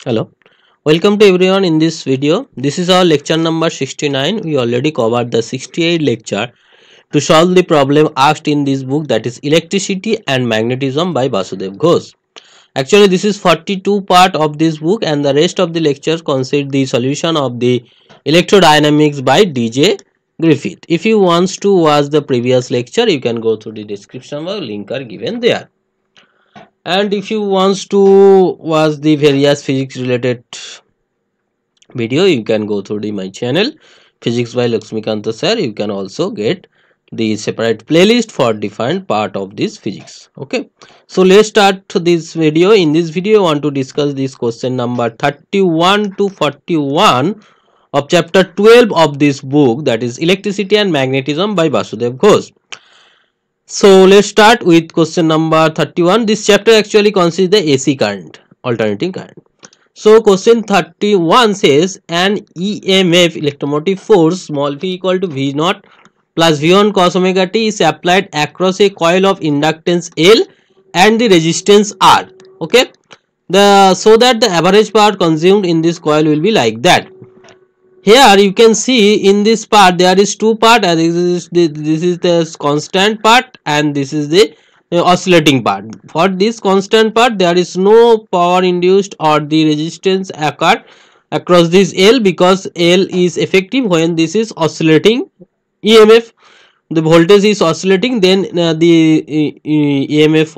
Hello, welcome to everyone in this video. This is our lecture number 69. We already covered the 68 lecture to solve the problem asked in this book, that is Electricity and Magnetism by Vasudev Ghosh. Actually, this is 42 part of this book and the rest of the lectures consist the solution of the electrodynamics by DJ Griffith. If you want to watch the previous lecture, you can go through the description box, link are given there. And if you want to watch the various physics related video, you can go through my channel Physics by Lakshmikanta sir. You can also get the separate playlist for different part of this physics. Okay, so let's start this video. In this video I want to discuss this question number 31 to 41 of chapter 12 of this book, that is Electricity and Magnetism by Vasudev Ghosh. So let's start with question number 31. This chapter actually consists the AC current, alternating current. So question 31 says an EMF, electromotive force, small v equal to V naught plus V1 cos omega t is applied across a coil of inductance L and the resistance R. Okay, so that the average power consumed in this coil will be like that. Here you can see in this part there is two part, and this is the constant part and this is the oscillating part. For this constant part there is no power induced or the resistance occur across this L, because L is effective when this is oscillating EMF. The voltage is oscillating, then the EMF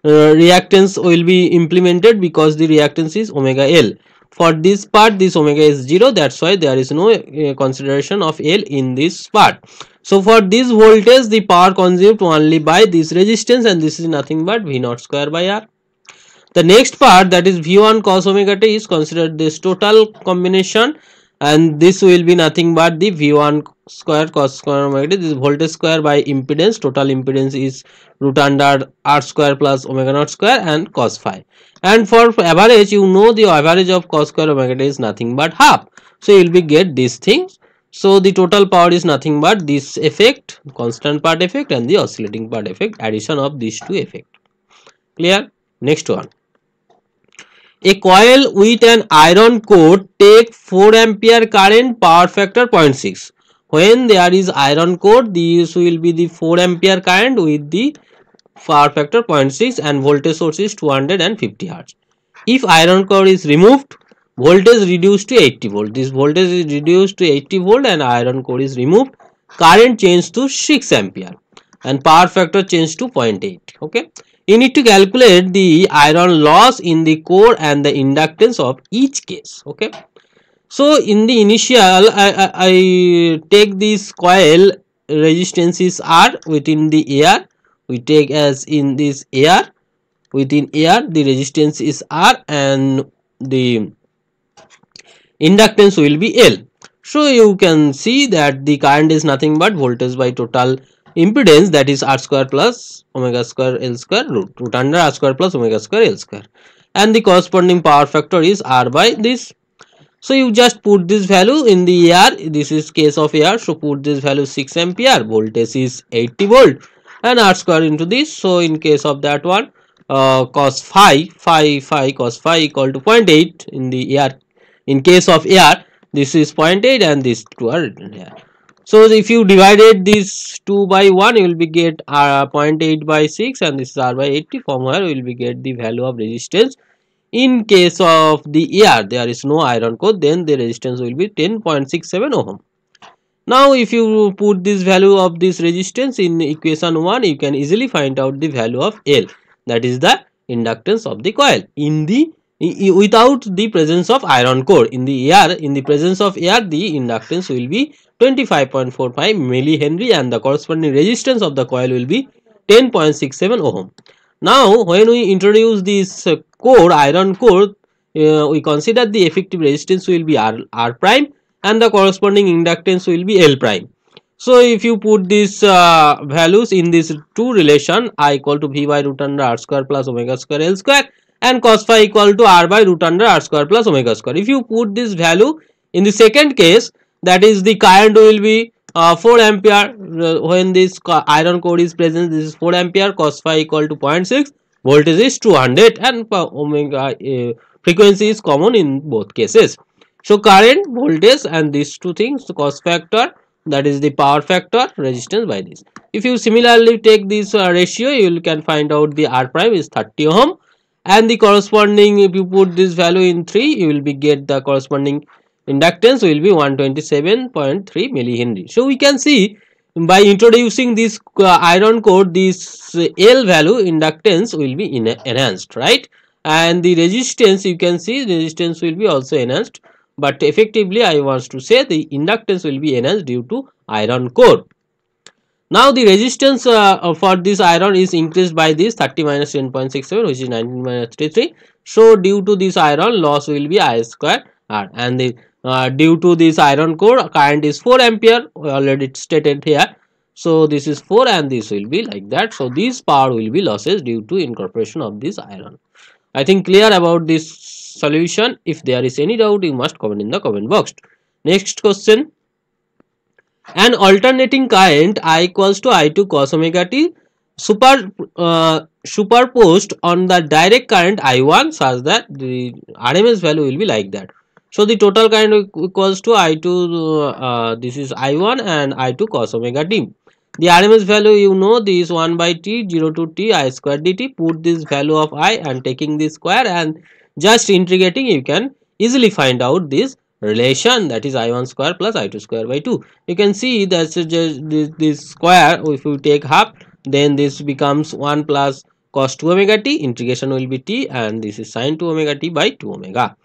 reactance will be implemented, because the reactance is omega L. For this part this omega is 0, that's why there is no consideration of L in this part. So for this voltage the power consumed only by this resistance, and this is nothing but V naught square by R. The next part, that is V1 cos omega t, is considered this total combination, and this will be nothing but the V1 square cos square omega t. This is voltage square by impedance. Total impedance is root under R square plus omega naught square and cos phi. And for average, you know the average of cos square omega t is nothing but half. So you will be get these things. So the total power is nothing but this effect, constant part effect, and the oscillating part effect, addition of these two effects. Clear? Next one. A coil with an iron core take 4 ampere current, power factor 0.6. When there is iron core, this will be the 4 ampere current with the power factor 0.6 and voltage source is 250 Hz. If iron core is removed, voltage reduced to 80 volt. This voltage is reduced to 80 volt and iron core is removed. Current changed to 6 ampere and power factor changed to 0.8. Okay. You need to calculate the iron loss in the core and the inductance of each case. Okay. So in the initial, I take this coil, resistance is R within the air. We take as in this air, within air the resistance is R and the inductance will be L. So you can see that the current is nothing but voltage by total impedance, that is R square plus omega square L square root under R square plus omega square L square, and the corresponding power factor is R by this. So you just put this value in the air. This is case of air, so put this value 6 ampere, voltage is 80 volt and R square into this. So in case of that one, cos phi cos phi equal to 0.8 in the air. In case of air, this is 0.8 and this two are written here. So if you divided this 2 by 1, you will be get 0.8 by 6 and this is R by 80. From where we will be get the value of resistance. In case of the air, there is no iron core, then the resistance will be 10.67 ohm. Now if you put this value of this resistance in equation 1, you can easily find out the value of L, that is the inductance of the coil in the without the presence of iron core. In the air, in the presence of air, the inductance will be 25.45 millihenry and the corresponding resistance of the coil will be 10.67 ohm. Now when we introduce this core, iron core, we consider the effective resistance will be R prime and the corresponding inductance will be L prime. So if you put these values in this two relation, I equal to V by root under R square plus omega square L square and cos phi equal to R by root under R square plus omega square. If you put this value in the second case, that is the current will be 4 ampere when this iron core is present. This is 4 ampere, cos phi equal to 0.6, voltage is 200 and omega frequency is common in both cases. So current, voltage, and these two things, the cost factor, that is the power factor, resistance by this. If you similarly take this ratio, you can find out the R prime is 30 ohm, and the corresponding, if you put this value in 3, you will be get the corresponding inductance will be 127.3 millihenry. So we can see by introducing this iron core, this L value inductance will be enhanced, right? And the resistance, you can see resistance will be also enhanced, but effectively I want to say the inductance will be enhanced due to iron core. Now the resistance for this iron is increased by this 30 minus 10.67, which is 19 minus 33. So due to this iron, loss will be I square R, and the due to this iron core, current is 4 ampere, already stated here. So this is 4 and this will be like that. So this power will be losses due to incorporation of this iron. I think clear about this solution. If there is any doubt, you must comment in the comment box. Next question. An alternating current I equals to I2 cos omega t superposed on the direct current I1 such that the RMS value will be like that. So the total current equals to I2, this is I1 and I2 cos omega t. The RMS value, you know, this 1 by t 0 to t I square dt. Put this value of I and taking this square and just integrating, you can easily find out this relation, that is I1 square plus I2 square by 2. You can see that this square, if you take half, then this becomes 1 plus cos 2 omega t, integration will be t, and this is sin 2 omega t by 2 omega,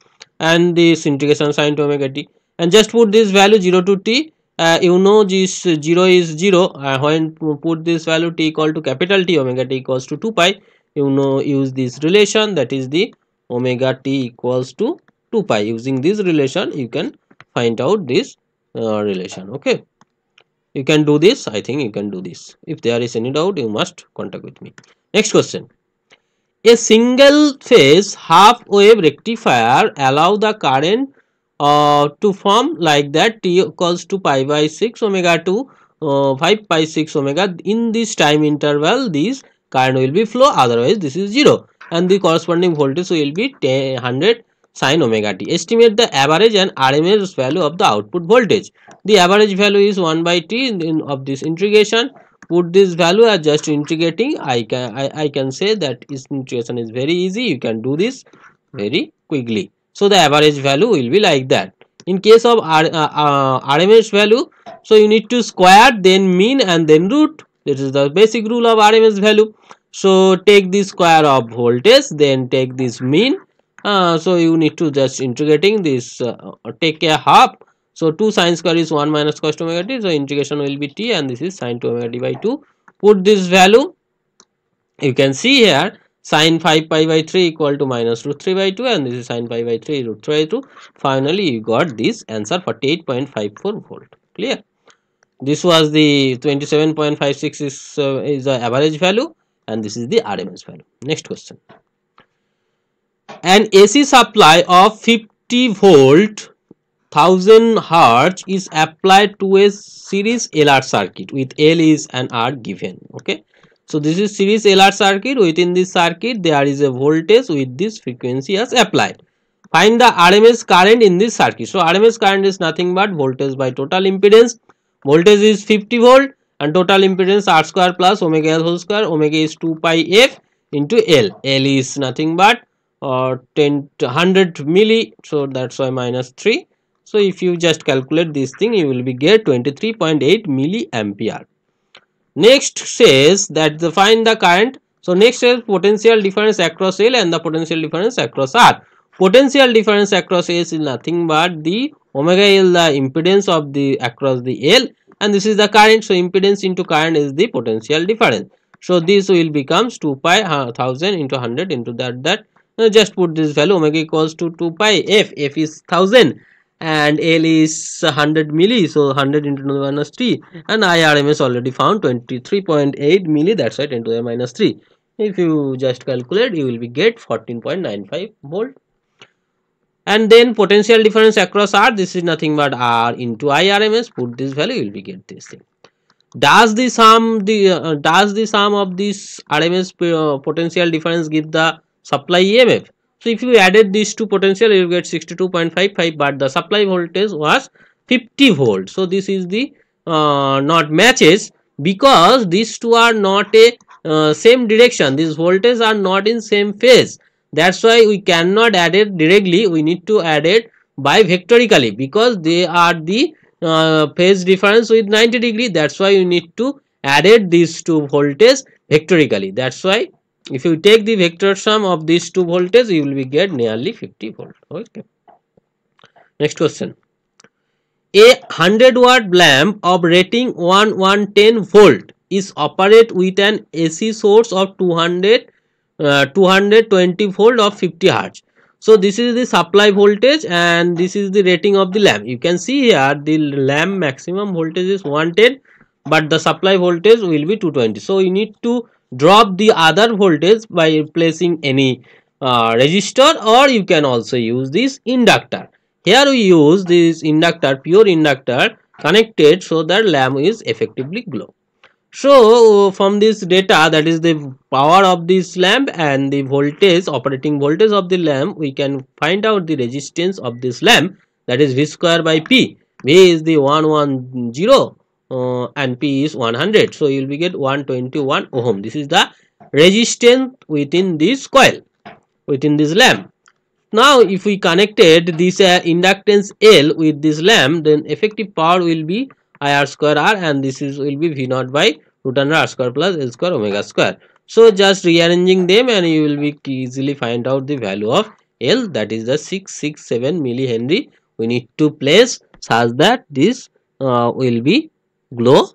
and this integration sin 2 omega t, and just put this value 0 to t. You know this 0 is 0, when put this value t equal to capital T, omega t equals to 2 pi, you know, use this relation, that is the omega t equals to 2 pi. Using this relation, you can find out this relation. Okay, you can do this. I think you can do this. If there is any doubt, you must contact with me. Next question. A single phase half wave rectifier allow the current to form like that, t equals to pi by 6 omega to 5 pi 6 omega. In this time interval, this current will be flow, otherwise this is 0, and the corresponding voltage will be 100 sin omega t. Estimate the average and RMS value of the output voltage. The average value is 1 by t of this integration. Put this value as just integrating. I can say that this integration is very easy. You can do this very quickly. So the average value will be like that. In case of RMS value, so you need to square, then mean, and then root. This is the basic rule of RMS value. So take the square of voltage, then take this mean. So you need to just integrating this, take a half. So 2 sin square is 1 minus cos omega t. So integration will be t, and this is sin 2 omega t by 2. Put this value. You can see here sin 5 pi by 3 equal to minus root 3 by 2, and this is sin pi by 3 root 3 by 2. Finally, you got this answer 48.54 volt. Clear? This was the 27.56 is the average value, and this is the RMS value. Next question. An AC supply of 50 volt 1000 hertz is applied to a series LR circuit with L is an R given. Okay, so this is series LR circuit. Within this circuit there is a voltage with this frequency as applied. Find the RMS current in this circuit. So RMS current is nothing but voltage by total impedance. Voltage is 50 volt and total impedance R square plus omega L whole square. Omega is 2 pi F into L. L is nothing but 100 milli, so that's why minus 3. So if you just calculate this thing, you will be get 23.8 milliampere. Next says that find the current. So next says potential difference across L and the potential difference across R. Potential difference across S is nothing but the omega L, the impedance of the across the L, and this is the current. So impedance into current is the potential difference. So this will becomes 2 pi 1000 into 100 into that. Just put this value, omega equals to 2 pi F. F is 1000 and L is 100 milli, so 100 into 10 to the minus 3, and IRMS already found 23.8 milli, that's why 10 to the minus 3. If you just calculate, you will be get 14.95 volt. And then potential difference across R, this is nothing but R into IRMS. Put this value, you will be get this thing. Does the sum of this RMS potential difference give the supply EMF? So if you added these two potential, you will get 62.55, but the supply voltage was 50 volt. So this is the not matches, because these two are not a same direction. These voltages are not in same phase. That's why we cannot add it directly. We need to add it by vectorically, because they are the phase difference with 90 degree. That's why you need to added these two voltages vectorically. That's why if you take the vector sum of these two voltages, you will be get nearly 50 volt. Okay. Next question. A 100-watt lamp of rating 110 volt is operate with an AC source of 220 volt of 50 hertz. So this is the supply voltage and this is the rating of the lamp. You can see here the lamp maximum voltage is 110, but the supply voltage will be 220. So you need to drop the other voltage by placing any resistor, or you can also use this inductor. Here we use this inductor, pure inductor connected, so that lamp is effectively glow. So from this data, that is the power of this lamp and the voltage, operating voltage of the lamp, we can find out the resistance of this lamp, that is V square by P. V is the 110 and P is 100. So you will get 121 ohm. This is the resistance within this coil, within this lamp. Now if we connected this inductance L with this lamp, then effective power will be IR square R, and this is will be V naught by root under R square plus L square omega square. So just rearranging them and you will be easily find out the value of L, that is the 667 millihenry. We need to place such that this will be glow,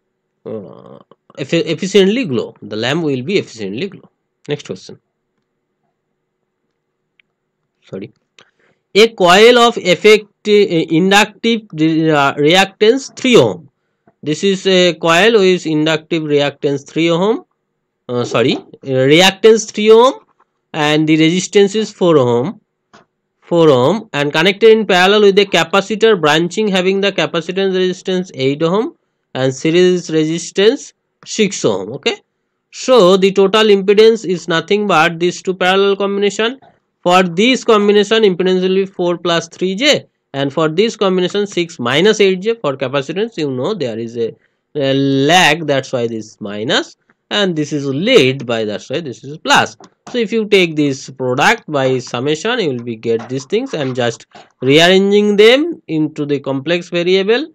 efficiently glow. The lamp will be efficiently glow. Next question. Sorry. A coil of inductive reactance 3 ohm. This is a coil with inductive reactance 3 ohm. Reactance 3 ohm and the resistance is 4 ohm. 4 ohm and connected in parallel with a capacitor branching having the capacitance resistance 8 ohm and series resistance 6 ohm. Okay. So the total impedance is nothing but these two parallel combination. For this combination, impedance will be 4 plus 3j, and for this combination 6 minus 8j. For capacitance, you know there is a lag, that's why this is minus, and this is lead, by that's why this is plus. So if you take this product by summation, you will be get these things, and just rearranging them into the complex variable,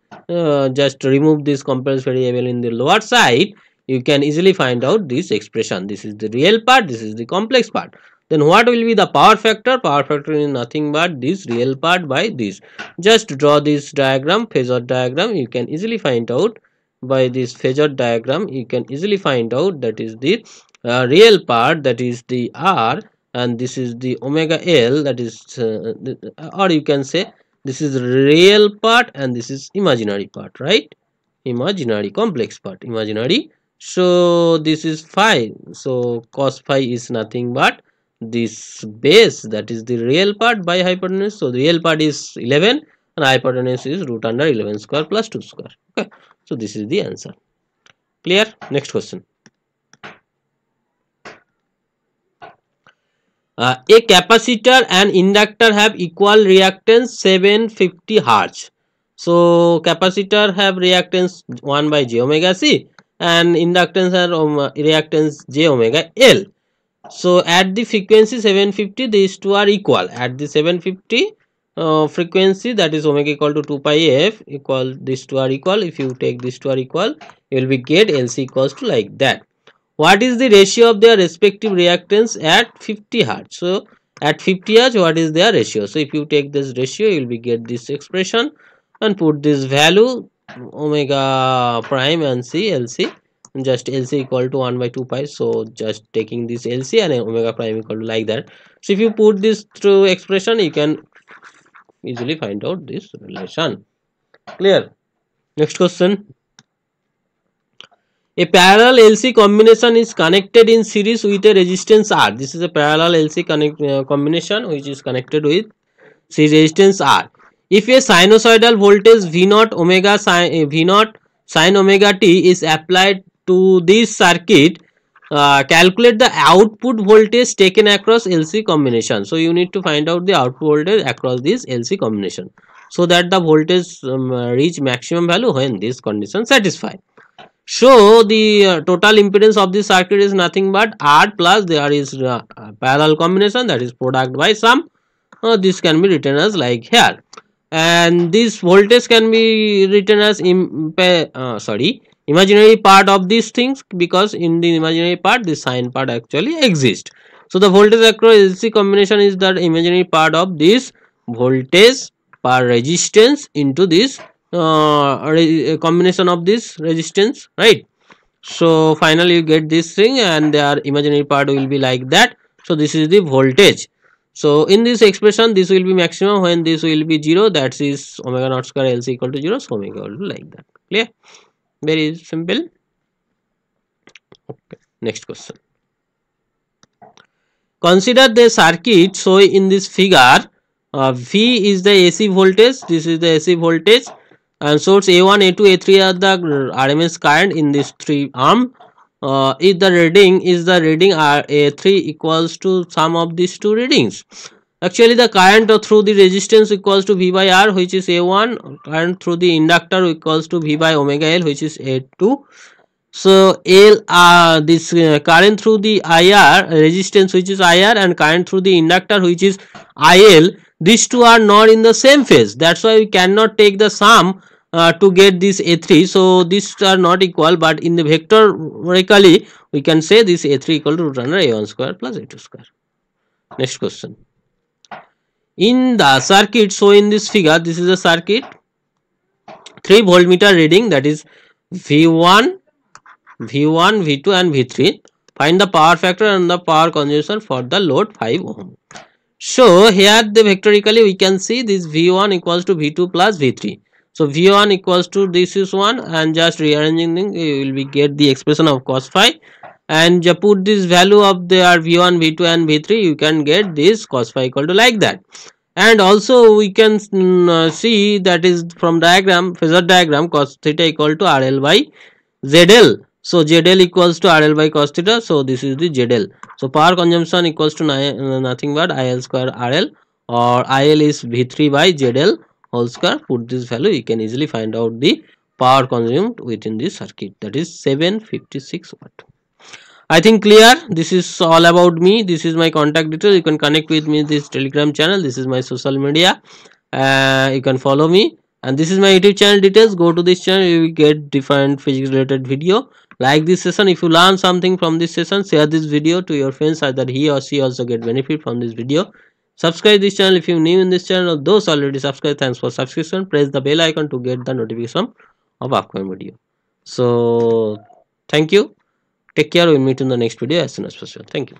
just remove this complex variable in the lower side, you can easily find out this expression. This is the real part, this is the complex part. Then what will be the power factor? Power factor is nothing but this real part by this. Just draw this diagram, phasor diagram. You can easily find out by this phasor diagram. You can easily find out that is the real part, that is the R, and this is the omega L, that is or you can say this is real part and this is imaginary part, right? Imaginary, complex part, imaginary. So this is phi. So cos phi is nothing but this base, that is the real part by hypotenuse. So the real part is 11 and hypotenuse is root under 11 square plus 2 square. Okay. So this is the answer. Clear? Next question. A capacitor and inductor have equal reactance 750 Hertz. So capacitor have reactance 1 by j omega c and inductance are reactance j omega L. So at the frequency 750, these two are equal. At the 750 frequency, that is omega equal to 2 pi f equal, these two are equal. If you take these two are equal, you will be get LC equals to like that. What is the ratio of their respective reactance at 50 Hertz? So at 50 Hertz, what is their ratio? So if you take this ratio, you will be get this expression and put this value omega prime and c LC. Just LC equal to 1 by 2 pi. So just taking this LC and omega prime equal to like that. So if you put this through expression, you can easily find out this relation. Clear? Next question. A parallel LC combination is connected in series with a resistance R. This is a parallel LC combination which is connected with resistance R. If a sinusoidal voltage V0 sin omega t is applied to this circuit, calculate the output voltage taken across LC combination. So you need to find out the output voltage across this LC combination, so that the voltage reach maximum value when this condition satisfied. So the total impedance of this circuit is nothing but R plus there is parallel combination, that is product by sum. This can be written as like here, and this voltage can be written as imaginary part of these things, because in the imaginary part the sign part actually exists. So the voltage across LC combination is the imaginary part of this voltage per resistance into this combination of this resistance, right? So finally you get this thing, and their imaginary part will be like that. So this is the voltage. So in this expression this will be maximum when this will be 0, that is omega naught square LC equal to 0. So omega will be like that. Clear? Very simple. Okay, next question. Consider the circuit. So in this figure, V is the AC voltage, this is the AC voltage, and source A1, A2, A3 are the RMS current in this 3 arm. If the reading A3 equals to sum of these two readings. Actually the current through the resistance equals to V by R, which is A1, current through the inductor equals to V by omega L, which is A2. So this current through the IR resistance, which is IR, and current through the inductor, which is IL, these two are not in the same phase. That's why we cannot take the sum to get this A3. So these are not equal, but in the vectorically we can say this A3 equal to root under A1 square plus A2 square. Next question. In the circuit, so in this figure, this is a circuit, 3 voltmeter reading, that is V1, V2 and V3. Find the power factor and the power consumption for the load 5 ohm. So here the vectorically we can see this V1 equals to V2 plus V3. So V1 equals to this is 1, and just rearranging thing you will be get the expression of cos phi, and just put this value of their V1, V2 and V3, you can get this cos phi equal to like that. And also we can see that is from diagram, phasor diagram, cos theta equal to RL by ZL. So ZL equals to RL by cos theta. So this is the ZL. So power consumption equals to nothing but IL square RL, or IL is V3 by ZL whole square. Put this value, you can easily find out the power consumed within this circuit, that is 756 watt. I think clear. This is all about me. This is my contact details. You can connect with me this Telegram channel. This is my social media. You can follow me. And this is my YouTube channel details. Go to this channel, you will get different physics related video. Like this session. If you learn something from this session, share this video to your friends so that he or she also get benefit from this video. Subscribe this channel if you are new in this channel, or those already subscribed, thanks for subscription. Press the bell icon to get the notification of upcoming video. So thank you. Take care. We'll meet in the next video as soon as possible. Thank you.